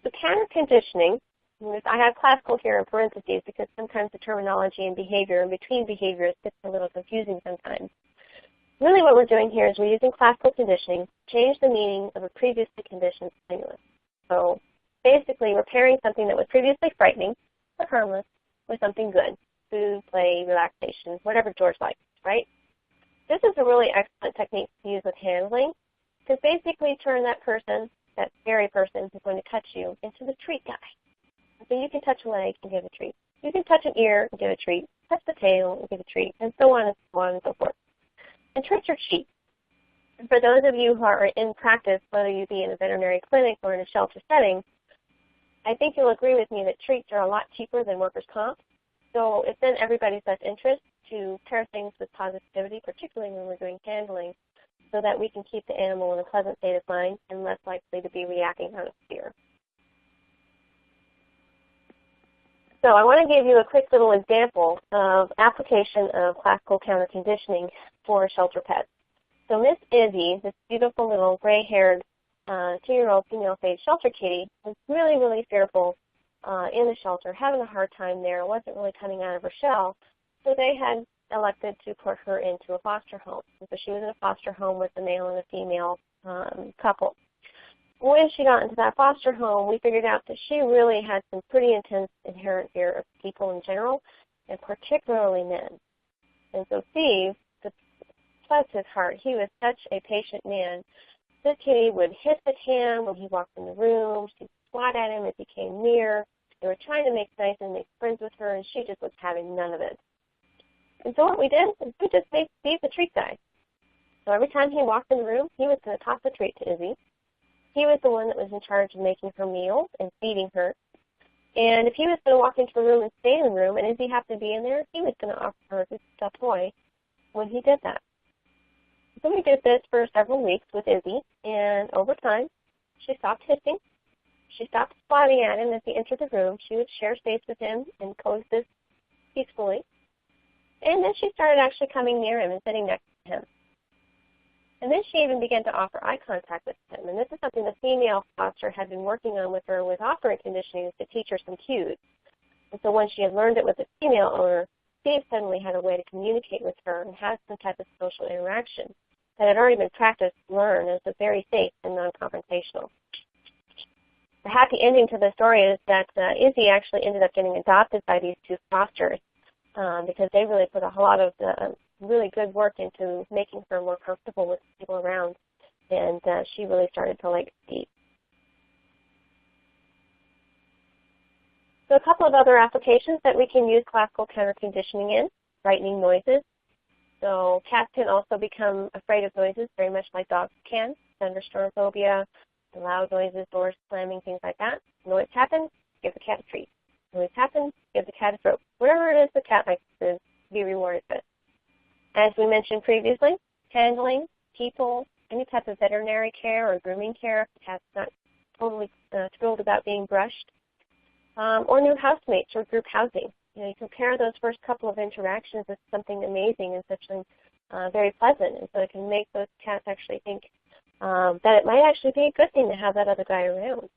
So counter conditioning, I have classical here in parentheses because sometimes the terminology and behavior in between behaviors gets a little confusing sometimes. Really what we're doing here is we're using classical conditioning to change the meaning of a previously conditioned stimulus. So basically we're pairing something that was previously frightening or harmless with something good, food, play, relaxation, whatever George likes, right? This is a really excellent technique to use with handling to basically turn that person, that scary person who's going to touch you, into the treat guy. So you can touch a leg and give a treat. You can touch an ear and give a treat, touch the tail and give a treat, and so on and so on and so forth. And treats are cheap. And for those of you who are in practice, whether you be in a veterinary clinic or in a shelter setting, I think you'll agree with me that treats are a lot cheaper than workers' comp. So it's in everybody's best interest to pair things with positivity, particularly when we're doing handling, so that we can keep the animal in a pleasant state of mind and less likely to be reacting out of fear. So I want to give you a quick little example of application of classical counter conditioning for shelter pets. So Miss Izzy, this beautiful little gray-haired 2-year-old female-faced shelter kitty, was really, really fearful in the shelter, having a hard time there, wasn't really coming out of her shell. So they had elected to put her into a foster home. And so she was in a foster home with a male and a female couple. When she got into that foster home, we figured out that she really had some pretty intense inherent fear of people in general, and particularly men. And so Steve, bless his heart, he was such a patient man. This kitty would hiss at him when he walked in the room. She'd swat at him as he came near. They were trying to make nice and make friends with her, and she just was having none of it. And so what we did is we just made Steve the treat guy. So every time he walked in the room, he was going to toss a treat to Izzy. He was the one that was in charge of making her meals and feeding her. And if he was going to walk into the room and stay in the room, and Izzy happened to be in there, he was going to offer her a good stuffed toy when he did that. So we did this for several weeks with Izzy, and over time, she stopped hissing. She stopped swatting at him as he entered the room. She would share space with him and coexist peacefully. And then she started actually coming near him and sitting next to him. And then she even began to offer eye contact with him. And this is something the female foster had been working on with her with operant conditioning to teach her some cues. And so when she had learned it with the female owner, Steve suddenly had a way to communicate with her and have some type of social interaction that had already been practiced and learned and was very safe and non-confrontational. The happy ending to the story is that Izzy actually ended up getting adopted by these two fosters because they really put a lot of really good work into making her more comfortable with people around, and she really started to like Steve. So a couple of other applications that we can use classical counter conditioning in, frightening noises. So cats can also become afraid of noises, very much like dogs can. Thunderstorm phobia, the loud noises, doors slamming, things like that. Noise happens, give the cat a treat. Noise happens, give the cat a stroke. Whatever it is the cat likes to be rewarded with. As we mentioned previously, handling, people, any type of veterinary care or grooming care if the cat's not totally thrilled about being brushed, or new housemates or group housing. You know, you compare those first couple of interactions as something amazing and something very pleasant, and so it can make those cats actually think that it might actually be a good thing to have that other guy around.